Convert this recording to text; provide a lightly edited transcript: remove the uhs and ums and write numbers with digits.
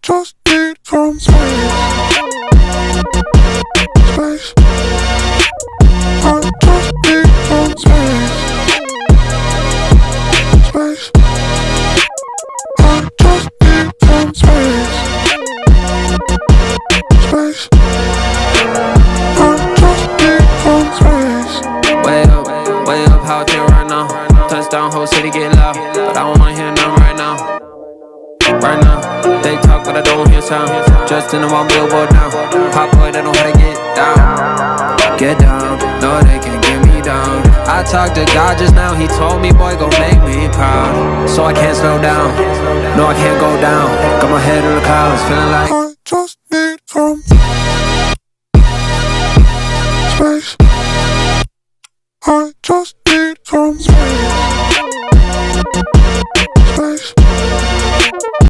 just need some space. Space. I just need some space. Space. I just need some space. Space. I just need some space. Way up, how I feel right now. Touchdown, whole city get loud, but I don't wanna hear none right now. Right now, they talk but I don't hear sound. Just in them on Billboard now. Pop boy, they know how to get down. Get down, no they can't get me down. I talked to God just now, he told me boy gon' make me proud. So I can't slow down, no I can't go down. Got my head in the clouds, feeling like I just need some space. I just need some space.